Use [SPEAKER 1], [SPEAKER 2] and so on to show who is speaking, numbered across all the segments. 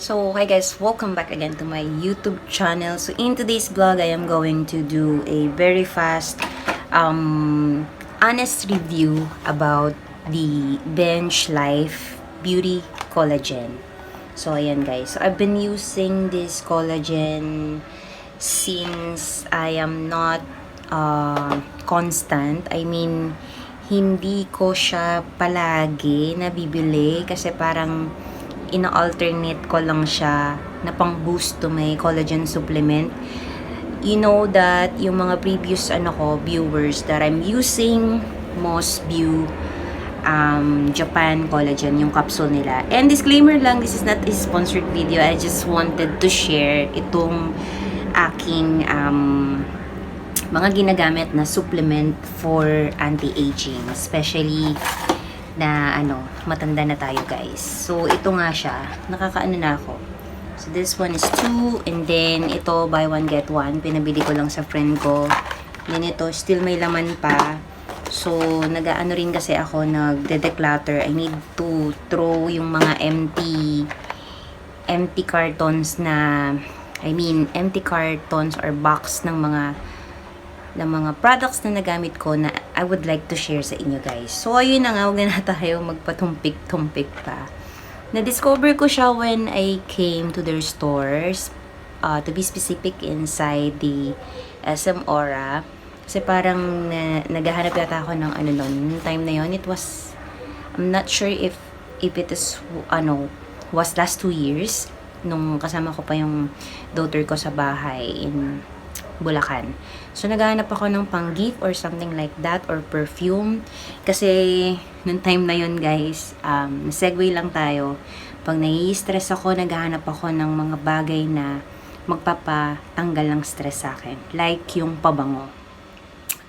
[SPEAKER 1] So, hi guys, welcome back again to my YouTube channel. So, in today's vlog, I am going to do a very fast, honest review about the Bench Life Beauty Collagen. So, ayan guys. So, I've been using this collagen since I am not constant. I mean, hindi ko siya palagi nabibili kasi parang ina-alternate ko lang siya na pang-boost to my collagen supplement. You know that yung mga previous viewers that I'm using most view Japan collagen, yung capsule nila. And disclaimer lang, this is not a sponsored video. I just wanted to share itong aking mga ginagamit na supplement for anti-aging, especially na matanda na tayo guys. So ito nga siya, nakakaano na ako. So this one is 2 and then ito buy one get one, pinabili ko lang sa friend ko. Then ito still may laman pa. So nag-aano rin kasi ako, nagde-declutter. I need to throw yung mga empty cartons na empty cartons or box ng mga products na nagamit ko na I would like to share sa inyo guys. So ayun na nga, huwag na tayo magpatumpik-tumpik pa. Na-discover ko siya when I came to their stores, to be specific inside the SM Aura. Kasi parang naghahanap yata ako ng noon, time na yon. It was, I'm not sure if it is, was last 2 years, nung kasama ko pa yung daughter ko sa bahay in Bulacan. So, naghahanap ako ng pang-gift or something like that or perfume. Kasi, nung time na yun guys, segue lang tayo. Pag nai-stress ako, naghahanap ako ng mga bagay na magpapatanggal ng stress sa akin. Like yung pabango.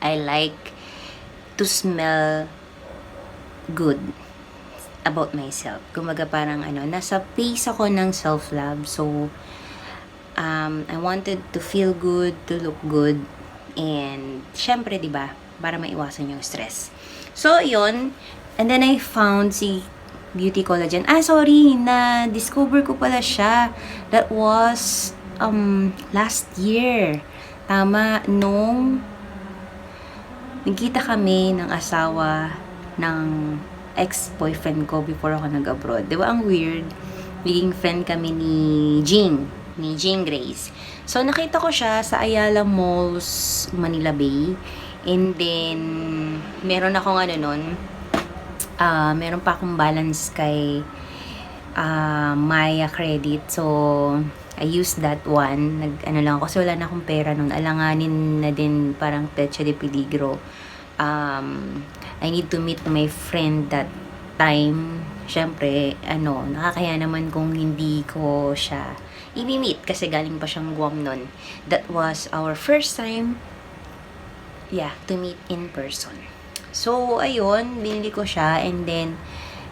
[SPEAKER 1] I like to smell good about myself. Kumaga parang nasa phase ako ng self-love. So, I wanted to feel good, to look good, and syempre, diba, para maiwasan yung stress. So, yun. And then, I found si Beauty Collagen. Sorry, na-discover ko pala siya. That was, last year. Tama, nung nagkita kami ng asawa ng ex-boyfriend ko before ako nag-abroad. Diba, ang weird. Naging friend kami ni Jean Grace. So, nakita ko siya sa Ayala Malls, Manila Bay. And then, meron akong meron pa akong balance kay Maya Credit. So, I used that one. Lang ako kasi wala na akong pera nun. Alanganin na din parang Pecha de Peligro. I need to meet my friend that time. Syempre, nakakaya naman kung hindi ko siya i-meet kasi galing pa siyang Guam nun. That was our first time, to meet in person. So, ayun, binili ko siya and then,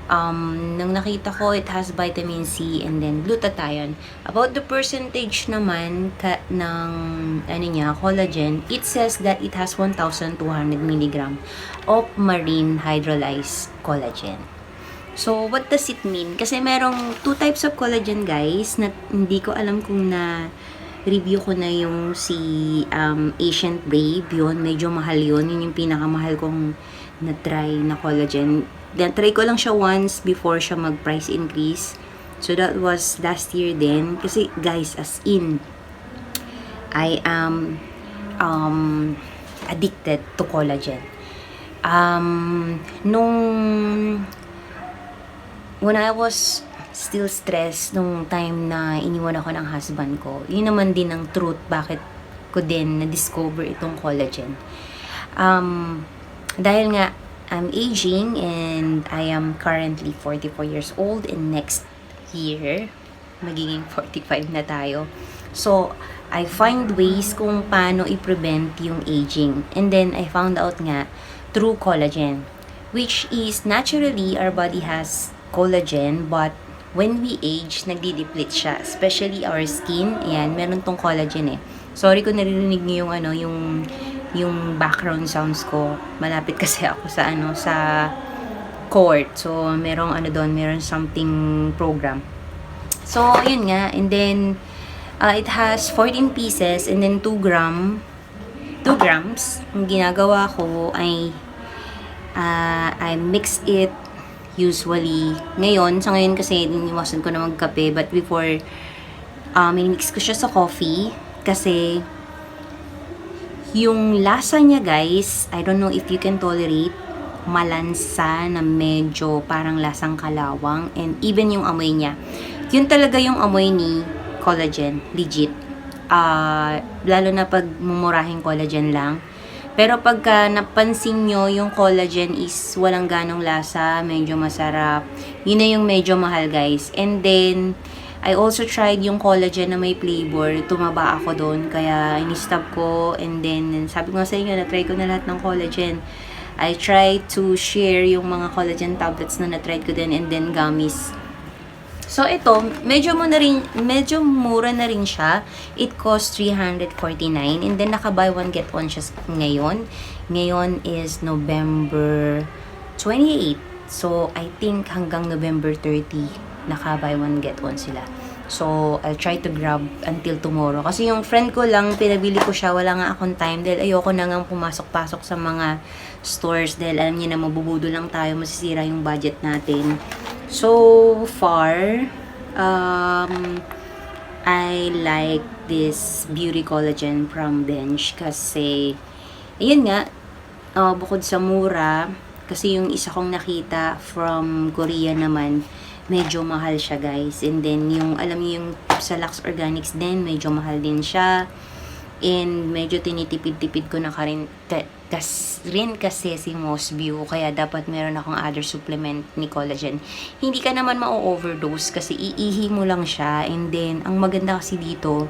[SPEAKER 1] nang nakita ko, it has vitamin C and then glutathione. About the percentage naman ng collagen, it says that it has 1,200 mg of marine hydrolyzed collagen. So, what does it mean? Kasi merong 2 types of collagen, guys, na hindi ko alam kung na-review ko na yung si Ancient Brave. Yun, medyo mahal yun. Yun yung pinakamahal kong na-try na collagen. Na-try ko lang siya once before siya mag-price increase. So, that was last year din. Kasi, guys, as in, I am addicted to collagen. When I was still stressed nung time na iniwan ako ng husband ko, yun naman din ang truth bakit ko din na-discover itong collagen. Dahil nga, I'm aging and I am currently 44 years old and next year, magiging 45 na tayo. So, I find ways kung paano i-prevent yung aging. And then, I found out nga, through collagen, which is naturally, our body has collagen, but when we age, nagdi-deplete siya. Especially our skin. Ayan, meron tong collagen eh. Sorry kung naririnig niyo yung background sounds ko. Malapit kasi ako sa sa court. So, merong meron something program. So, yun nga. And then, it has 14 pieces and then 2 grams. Ang ginagawa ko ay I mix it usually. Sa ngayon kasi iniwasan ko na magkape. But before, minimix ko siya sa coffee. Kasi, yung lasa niya guys, I don't know if you can tolerate, malansa na medyo parang lasang kalawang. And even yung amoy niya. Yun talaga yung amoy ni collagen. Legit. Lalo na pag mumurahing collagen lang. Pero pagka napansin nyo, yung collagen is walang ganong lasa, medyo masarap. Yun na yung medyo mahal guys. And then, I also tried yung collagen na may flavor. Tumaba ako doon, kaya in-stop ko. And then, sabi ko nga sa inyo, na-try ko na lahat ng collagen. I tried to share yung mga collagen tablets na na-try ko din, and then gummies. So, ito, medyo mura na rin siya. It costs $349. And then, naka-buy one, get one siya ngayon. Ngayon is November 28. So, I think hanggang November 30, naka-buy one, get one sila. So, I'll try to grab until tomorrow. Kasi yung friend ko lang, pinabili ko siya. Wala nga akong time dahil ayoko na nga pumasok-pasok sa mga stores dahil alam niyo na mabubudo lang tayo, masisira yung budget natin. So far, I like this Beauty Collagen from Bench kasi, ayun nga, bukod sa mura, kasi yung isa kong nakita from Korea naman, medyo mahal siya guys. And then, yung, alam niyo yung sa Lux Organics din, medyo mahal din siya. And medyo tinitipid-tipid ko na rin kasi si Mosview, kaya dapat meron akong other supplement ni collagen. Hindi ka naman ma-overdose kasi iihi mo lang siya. And then, ang maganda kasi dito,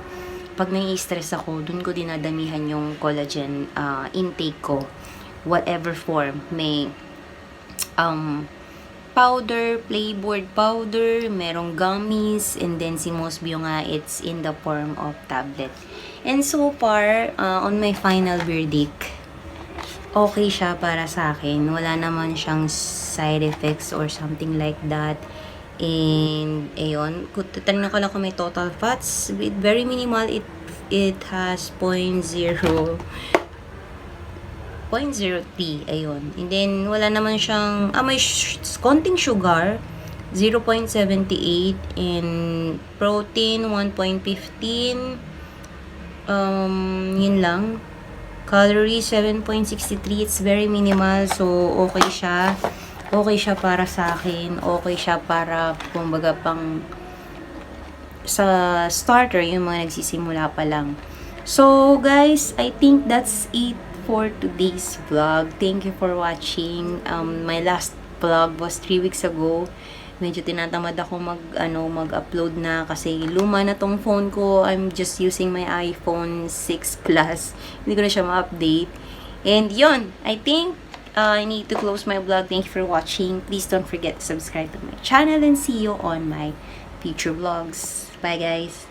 [SPEAKER 1] pag nai-stress ako, dun ko dinadamihan yung collagen intake ko. Whatever form. May powder, playboard powder, merong gummies, and then si Mosview nga, it's in the form of tablet. And so far, on my final verdict, okay siya para sa akin. Wala naman siyang side effects or something like that. And, ayun, tatanong ko lang kung may total fats. Very minimal, it has 0.03, ayun. And then, wala naman siyang, may konting sugar, 0.78, and protein, 1.15, yun lang. Calories, 7.63, it's very minimal, so okay siya. Okay siya para sa akin, okay siya para, kumbaga, pang sa starter, yung mga nagsisimula pa lang. So, guys, I think that's it for today's vlog. Thank you for watching. My last vlog was 3 weeks ago. Medyo tinatamad ako mag-upload na kasi luma na tong phone ko. I'm just using my iPhone 6 Plus. Hindi ko na siya ma-update. And yun, I think I need to close my vlog. Thank you for watching. Please don't forget to subscribe to my channel and see you on my future vlogs. Bye, guys.